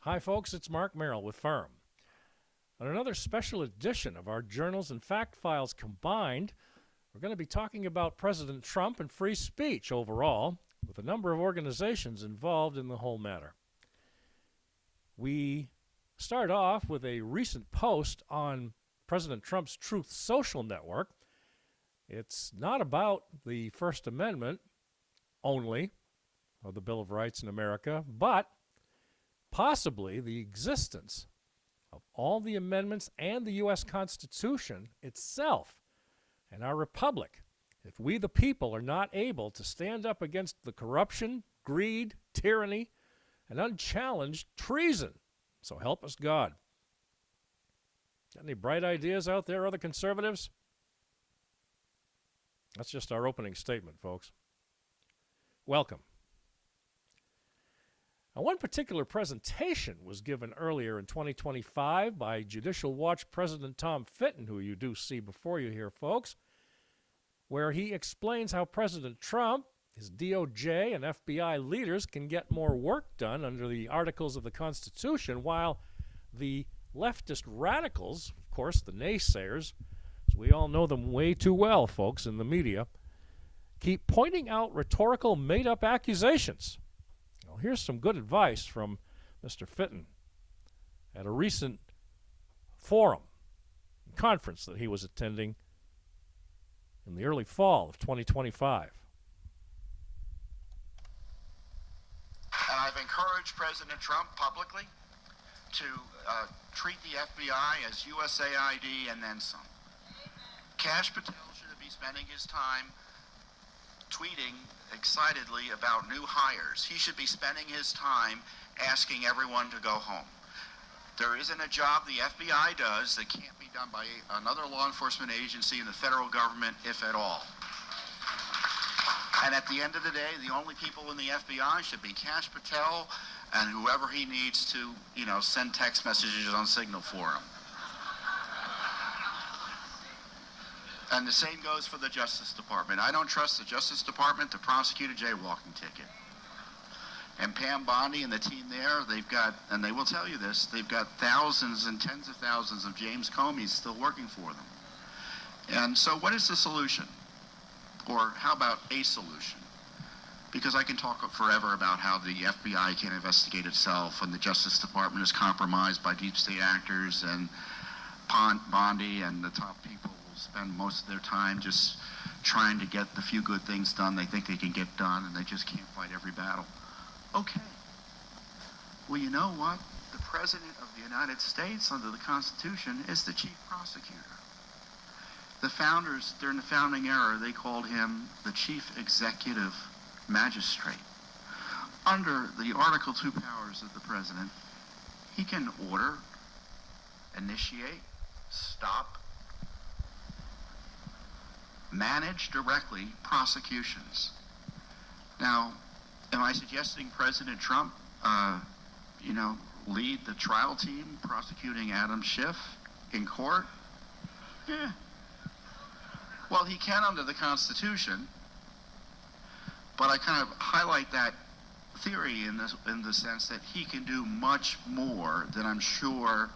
Hi, folks, it's Mark Merrill with Firm. On another special edition of our Journals and Fact Files combined, we're going to be talking about President Trump and free speech overall, with a number of organizations involved in the whole matter. We start off with a recent post on President Trump's Truth Social network. It's not about the First Amendment only, of the Bill of Rights in America, but possibly the existence of all the amendments and the U.S. Constitution itself and our republic. If we the people are not able to stand up against the corruption, greed, tyranny, and unchallenged treason, so help us God. Got any bright ideas out there, other conservatives? That's just our opening statement, folks. Welcome. Now, one particular presentation was given earlier in 2025 by Judicial Watch President Tom Fitton, who you do see before you here, folks, where he explains how President Trump, his DOJ, and FBI leaders can get more work done under the Articles of the Constitution, while the leftist radicals, of course, the naysayers, as we all know them way too well, folks, in the media, keep pointing out rhetorical, made-up accusations. Well, here's some good advice from Mr. Fitton at a recent forum, conference that he was attending in the early fall of 2025. And I've encouraged President Trump publicly to treat the FBI as USAID and then some. Kash Patel should be spending his time tweeting excitedly about new hires. He should be spending his time asking everyone to go home. There isn't a job the FBI does that can't be done by another law enforcement agency in the federal government, if at all. And at the end of the day, the only people in the FBI should be Kash Patel and whoever he needs to, send text messages on Signal for him. And the same goes for the Justice Department. I don't trust the Justice Department to prosecute a jaywalking ticket. And Pam Bondi and the team there, they've got, and they will tell you this, they've got thousands and tens of thousands of James Comeys still working for them. And so what is the solution? Or how about a solution? Because I can talk forever about how the FBI can't investigate itself and the Justice Department is compromised by deep state actors, and Bondi and the top people spend most of their time just trying to get the few good things done they think they can get done, and they just can't fight every battle. Okay. Well, you know what? The President of the United States under the Constitution is the chief prosecutor. The founders, during the founding era, they called him the chief executive magistrate. Under the Article 2 powers of the President, he can order, initiate, stop, manage directly prosecutions. Now, am I suggesting President Trump, lead the trial team prosecuting Adam Schiff in court? Yeah. Well, he can under the Constitution, but I kind of highlight that theory in the sense that he can do much more than I'm sure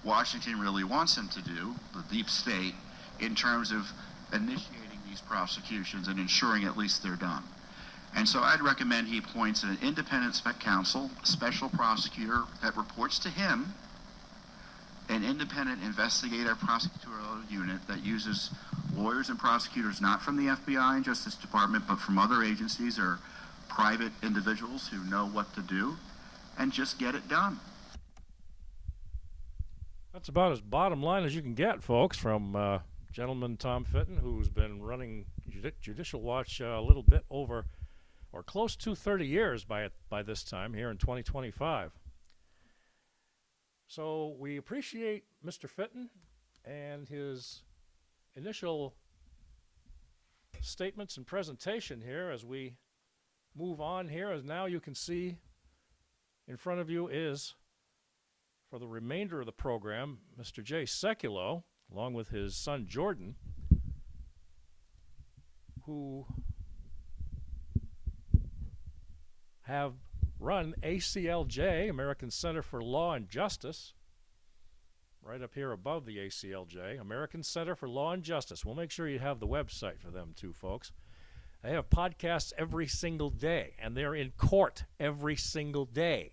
Washington really wants him to do, the deep state, in terms of initiating these prosecutions and ensuring at least they're done. And so I'd recommend he appoints an independent counsel, a special prosecutor that reports to him, an independent investigative prosecutorial unit that uses lawyers and prosecutors not from the FBI and Justice Department, but from other agencies or private individuals who know what to do, and just get it done. That's about as bottom line as you can get, folks, from gentleman Tom Fitton, who's been running Judicial Watch a little bit over, or close to 30 years by this time here in 2025. So we appreciate Mr. Fitton and his initial statements and presentation here as we move on here. As now you can see in front of you is, for the remainder of the program, Mr. Jay Seculow, along with his son Jordan, who have run ACLJ, American Center for Law and Justice, right up here above the ACLJ, American Center for Law and Justice. We'll make sure you have the website for them too, folks. They have podcasts every single day, and they're in court every single day,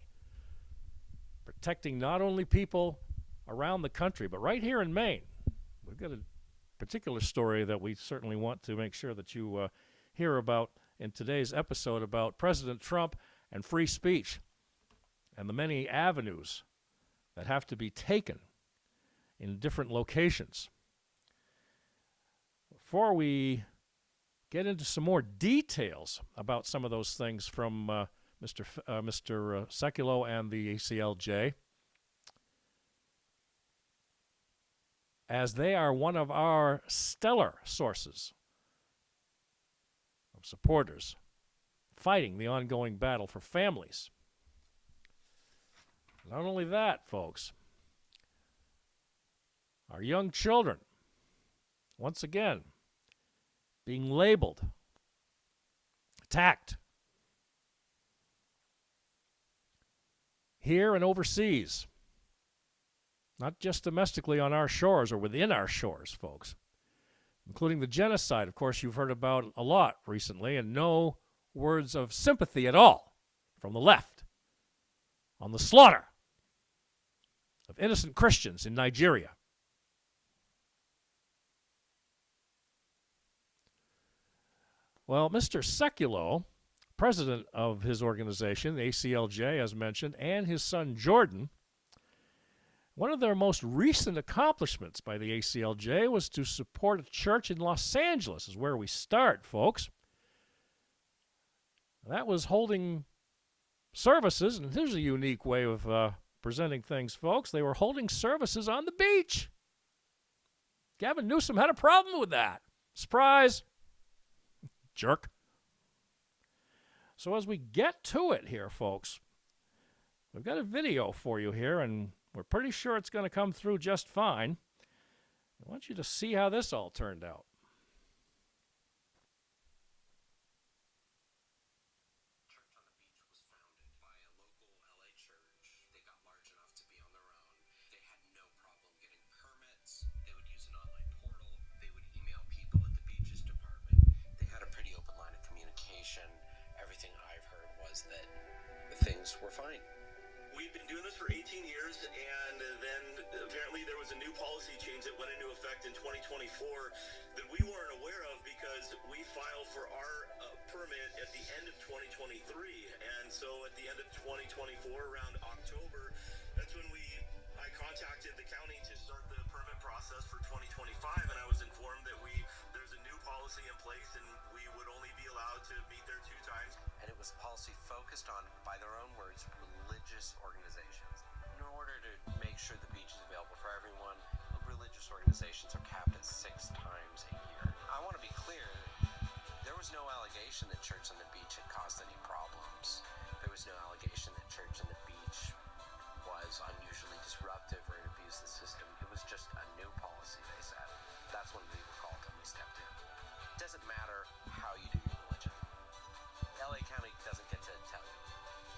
protecting not only people around the country, but right here in Maine. We've got a particular story that we certainly want to make sure that you hear about in today's episode about President Trump and free speech and the many avenues that have to be taken in different locations. Before we get into some more details about some of those things from Mr. Seculow and the ACLJ, as they are one of our stellar sources of supporters fighting the ongoing battle for families. Not only that, folks, our young children, once again, being labeled, attacked, here and overseas, not just domestically on our shores or within our shores, folks, including the genocide, of course, you've heard about a lot recently, and no words of sympathy at all from the left on the slaughter of innocent Christians in Nigeria. Well, Mr. Seculow, president of his organization, the ACLJ, as mentioned, and his son Jordan, one of their most recent accomplishments by the ACLJ was to support a church in Los Angeles, is where we start, folks. That was holding services, and here's a unique way of presenting things, folks. They were holding services on the beach. Gavin Newsom had a problem with that. Surprise. Jerk. So as we get to it here, folks, we've got a video for you here, and we're pretty sure it's going to come through just fine. I want you to see how this all turned out. We're fine. We've been doing this for 18 years, and then apparently there was a new policy change that went into effect in 2024 that we weren't aware of because we filed for our permit at the end of 2023. And so at the end of 2024, around October, that's when I contacted the county to start the permit process for 2025, and I was informed that there's a new policy in place and we would only be allowed to meet there 2 times. And it was a policy focused on, by their own words, religious organizations. In order to make sure the beach is available for everyone, religious organizations are capped at 6 times a year. I want to be clear, there was no allegation that church on the beach had caused any problems. There was no allegation that church on the beach was unusually disruptive or it abused the system. It was just a new policy, they said. That's when we were called and we stepped in. It doesn't matter how you do your religion. LA County doesn't get to tell you.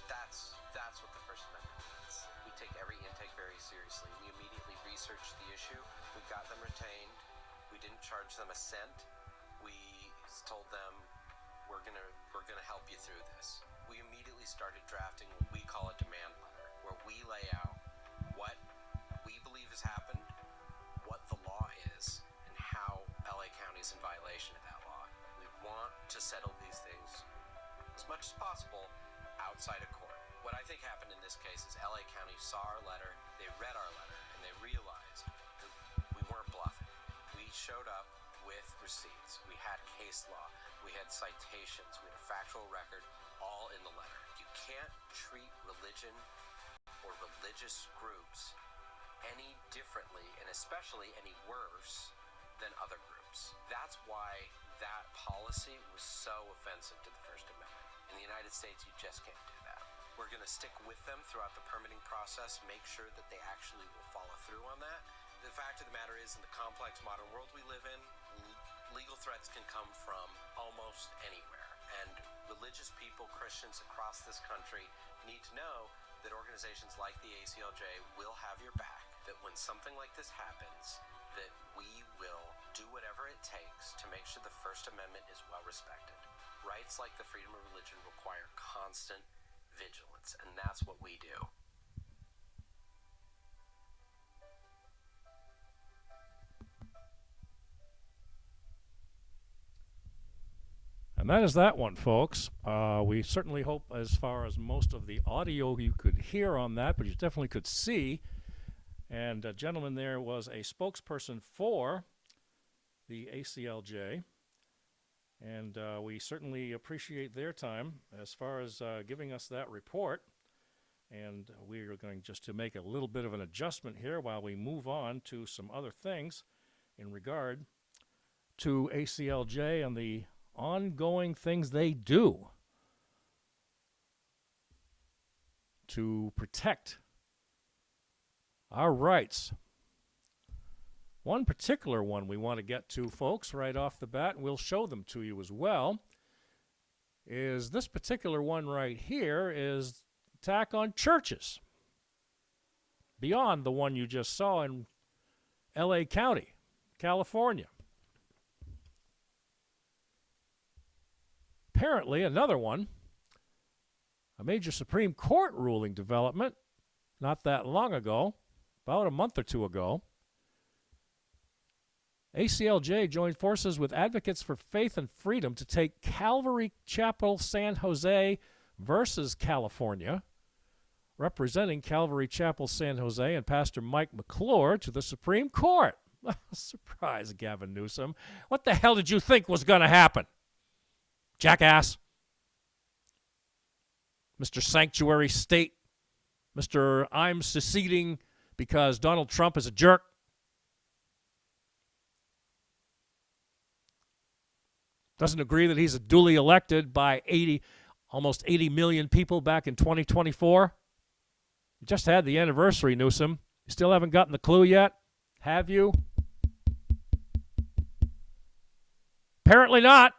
That's what the First Amendment means. We take every intake very seriously. We immediately researched the issue. We got them retained. We didn't charge them a cent. We told them we're gonna help you through this. We immediately started drafting what we call a demand letter, where we lay out what we believe has happened, what the law is, and how LA County is in violation of that law. We want to settle these things as much as possible outside of court. What I think happened in this case is LA County saw our letter, they read our letter, and they realized that we weren't bluffing. We showed up with receipts. We had case law. We had citations. We had a factual record, all in the letter. You can't treat religion or religious groups any differently, and especially any worse than other groups. That's why that policy was so offensive to the First Amendment. In the United States, you just can't do that. We're going to stick with them throughout the permitting process, make sure that they actually will follow through on that. The fact of the matter is, in the complex modern world we live in, legal threats can come from almost anywhere. And religious people, Christians across this country need to know that organizations like the ACLJ will have your back, that when something like this happens, that we will do whatever it takes to make sure the First Amendment is well respected. Rights like the freedom of religion require constant vigilance, and that's what we do. And that is that one, folks. We certainly hope, as far as most of the audio you could hear on that, but you definitely could see. And a gentleman there was a spokesperson for the ACLJ. And we certainly appreciate their time as far as giving us that report. And we are going just to make a little bit of an adjustment here while we move on to some other things in regard to ACLJ and the ongoing things they do to protect our rights. One particular one we want to get to, folks, right off the bat, and we'll show them to you as well, is this particular one right here is attack on churches, beyond the one you just saw in LA County, California. Apparently, another one, a major Supreme Court ruling development not that long ago, about a month or two ago. ACLJ joined forces with advocates for faith and freedom to take Calvary Chapel San Jose versus California, representing Calvary Chapel San Jose and Pastor Mike McClure, to the Supreme Court. Surprise, Gavin Newsom. What the hell did you think was going to happen? Jackass. Mr. Sanctuary State. Mr. I'm seceding because Donald Trump is a jerk. Doesn't agree that he's duly elected by almost 80 million people back in 2024. You just had the anniversary, Newsom. You still haven't gotten the clue yet? Have you? Apparently not.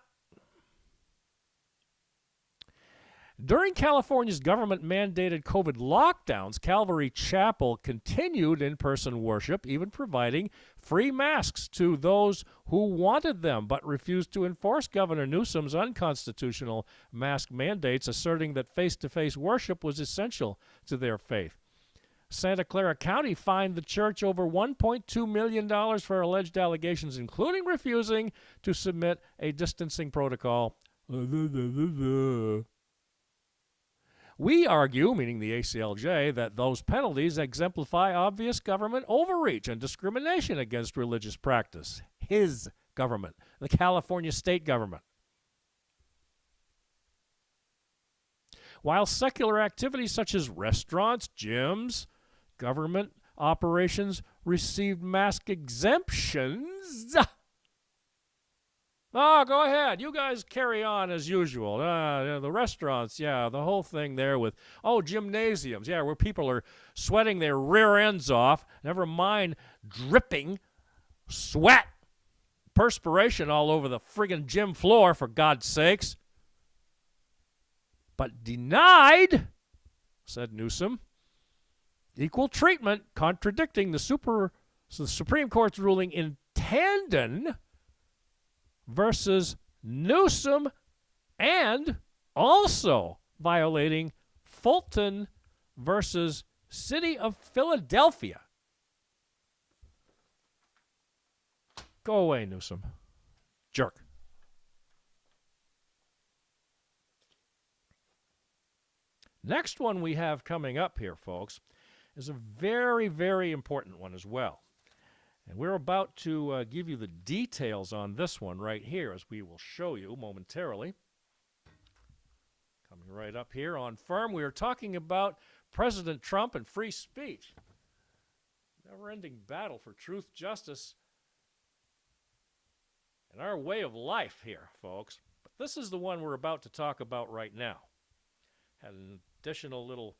During California's government-mandated COVID lockdowns, Calvary Chapel continued in-person worship, even providing free masks to those who wanted them, but refused to enforce Governor Newsom's unconstitutional mask mandates, asserting that face-to-face worship was essential to their faith. Santa Clara County fined the church over $1.2 million for alleged allegations, including refusing to submit a distancing protocol. We argue, meaning the ACLJ, that those penalties exemplify obvious government overreach and discrimination against religious practice. His government, the California state government. While secular activities such as restaurants, gyms, government operations received mask exemptions. Oh, go ahead. You guys carry on as usual. The restaurants, the whole thing there with, gymnasiums, where people are sweating their rear ends off, never mind dripping sweat, perspiration all over the friggin' gym floor, for God's sakes. But denied, said Newsom, equal treatment, contradicting the Supreme Court's ruling in Tandon versus Newsom, and also violating Fulton versus City of Philadelphia. Go away, Newsom. Jerk. Next one we have coming up here, folks, is a very, very important one as well. And we're about to give you the details on this one right here, as we will show you momentarily. Coming right up here on Firm, we are talking about President Trump and free speech. Never-ending battle for truth, justice, and our way of life here, folks. But this is the one we're about to talk about right now. Had an additional little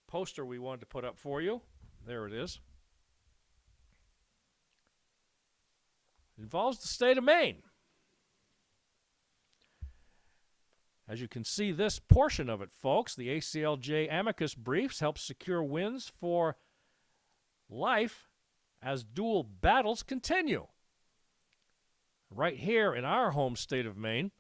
poster we wanted to put up for you. There it is. Involves the state of Maine. As you can see, this portion of it, folks, the ACLJ amicus briefs help secure wins for life as dual battles continue. Right here in our home state of Maine,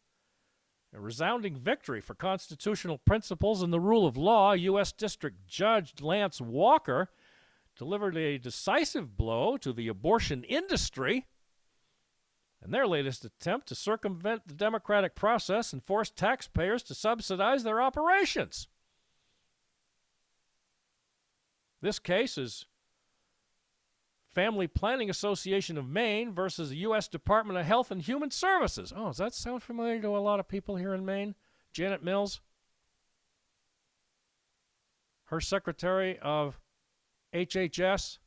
a resounding victory for constitutional principles and the rule of law, U.S. District Judge Lance Walker delivered a decisive blow to the abortion industry in their latest attempt to circumvent the democratic process and force taxpayers to subsidize their operations. This case is Family Planning Association of Maine versus the U.S. Department of Health and Human Services. Oh, does that sound familiar to a lot of people here in Maine? Janet Mills, her secretary of HHS,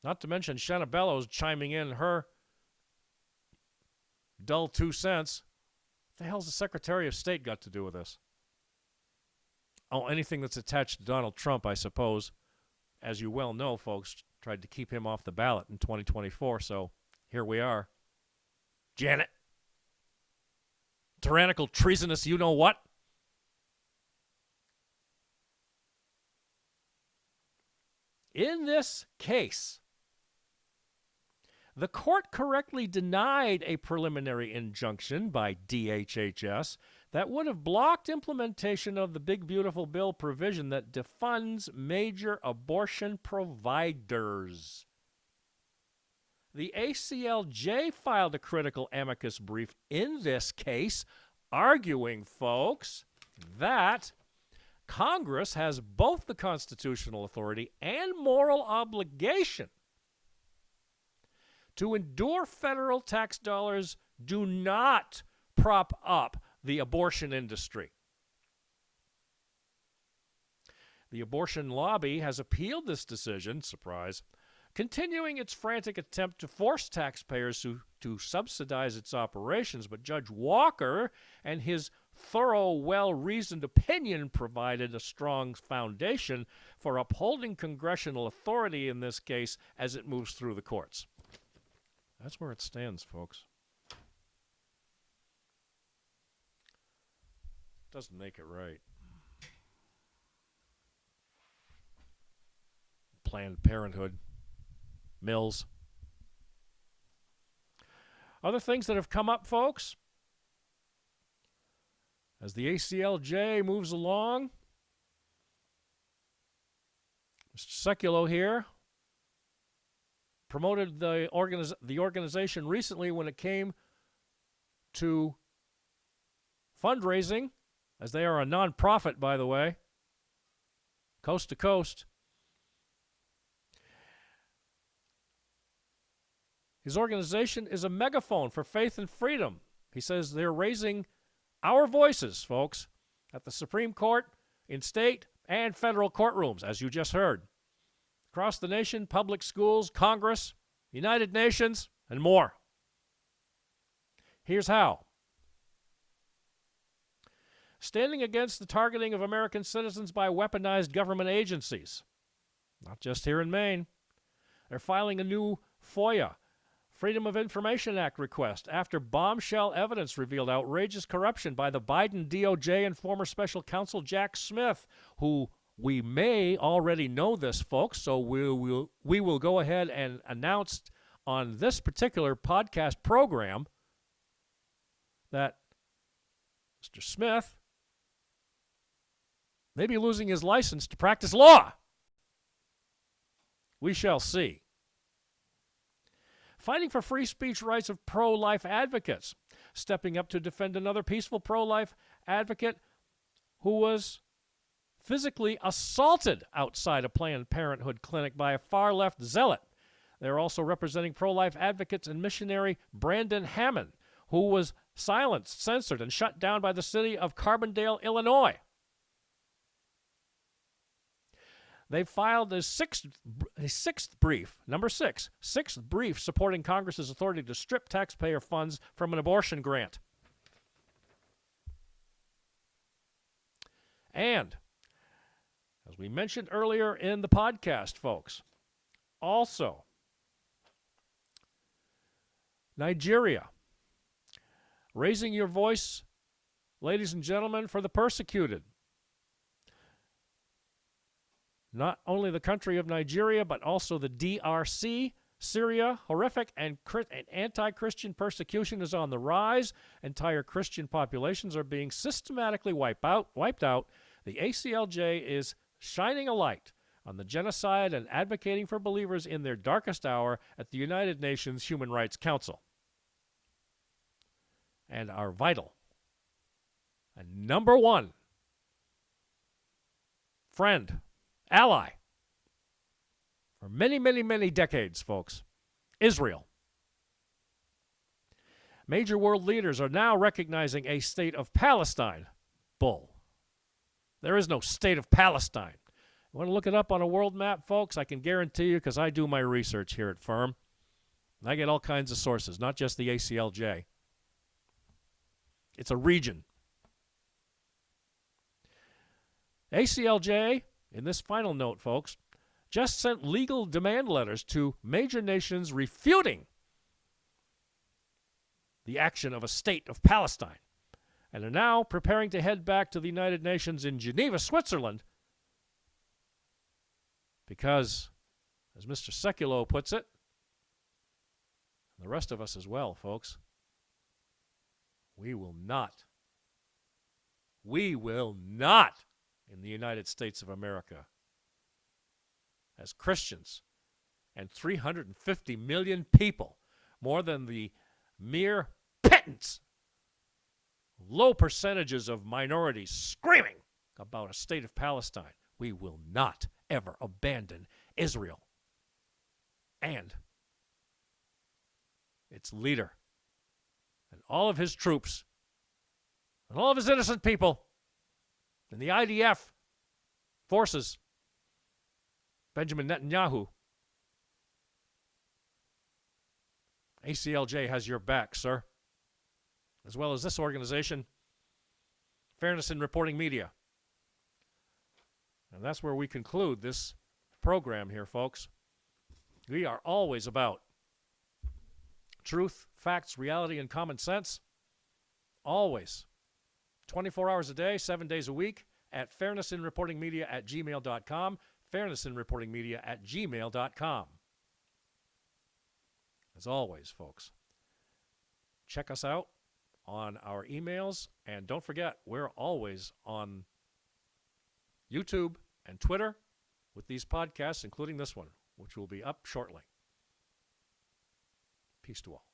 not to mention Shanna Bellows chiming in her dull 2 cents. What the hell's the Secretary of State got to do with this? Oh, anything that's attached to Donald Trump, I suppose. As you well know, folks, tried to keep him off the ballot in 2024, so here we are. Janet. Tyrannical, treasonous, you-know-what? In this case, the court correctly denied a preliminary injunction by DHHS that would have blocked implementation of the Big Beautiful Bill provision that defunds major abortion providers. The ACLJ filed a critical amicus brief in this case, arguing, folks, that Congress has both the constitutional authority and moral obligation to endure federal tax dollars do not prop up the abortion industry. The abortion lobby has appealed this decision, surprise, continuing its frantic attempt to force taxpayers to subsidize its operations, but Judge Walker and his thorough, well-reasoned opinion provided a strong foundation for upholding congressional authority in this case as it moves through the courts. That's where it stands, folks. Doesn't make it right. Planned Parenthood. Mills. Other things that have come up, folks, as the ACLJ moves along, Mr. Seculow here promoted the organization recently when it came to fundraising, as they are a nonprofit, by the way, coast to coast. His organization is a megaphone for faith and freedom. He says they're raising our voices, folks, at the Supreme Court, in state and federal courtrooms, as you just heard. Across the nation, public schools, Congress, United Nations, and more. Here's how. Standing against the targeting of American citizens by weaponized government agencies, not just here in Maine. They're filing a new FOIA, Freedom of Information Act request after bombshell evidence revealed outrageous corruption by the Biden DOJ and former special counsel Jack Smith, who we may already know this, folks, so we will go ahead and announce on this particular podcast program that Mr. Smith may be losing his license to practice law. We shall see. Fighting for free speech rights of pro-life advocates, stepping up to defend another peaceful pro-life advocate who was physically assaulted outside a Planned Parenthood clinic by a far-left zealot. They're also representing pro-life advocates and missionary Brandon Hammond, who was silenced, censored, and shut down by the city of Carbondale, Illinois. They filed a sixth brief, number 6, sixth brief supporting Congress's authority to strip taxpayer funds from an abortion grant. And, as we mentioned earlier in the podcast, folks, also, Nigeria. raising your voice, ladies and gentlemen, for the persecuted. Not only the country of Nigeria, but also the DRC, Syria. Horrific and anti-Christian persecution is on the rise. Entire Christian populations are being systematically wiped out. The ACLJ is shining a light on the genocide and advocating for believers in their darkest hour at the United Nations Human Rights Council. And our vital and number one friend, ally, for many, many, many decades, folks, Israel. Major world leaders are now recognizing a state of Palestine. Bull. There is no state of Palestine. You want to look it up on a world map, folks? I can guarantee you, because I do my research here at Firm. I get all kinds of sources, not just the ACLJ. It's a region. ACLJ, in this final note, folks, just sent legal demand letters to major nations refuting the action of a state of Palestine, and are now preparing to head back to the United Nations in Geneva, Switzerland, because, as Mr. Seculow puts it, and the rest of us as well, folks, we will not in the United States of America, as Christians and 350 million people, more than the mere pittance, low percentages of minorities screaming about a state of Palestine, we will not ever abandon Israel and its leader and all of his troops and all of his innocent people and the IDF forces, Benjamin Netanyahu. ACLJ has your back, sir, as well as this organization, Fairness in Reporting Media. And that's where we conclude this program here, folks. We are always about truth, facts, reality, and common sense. Always. 24 hours a day, 7 days a week at fairnessinreportingmedia@gmail.com. fairnessinreportingmedia@gmail.com. As always, folks, check us out on our emails. And don't forget, we're always on YouTube and Twitter with these podcasts, including this one, which will be up shortly. Peace to all.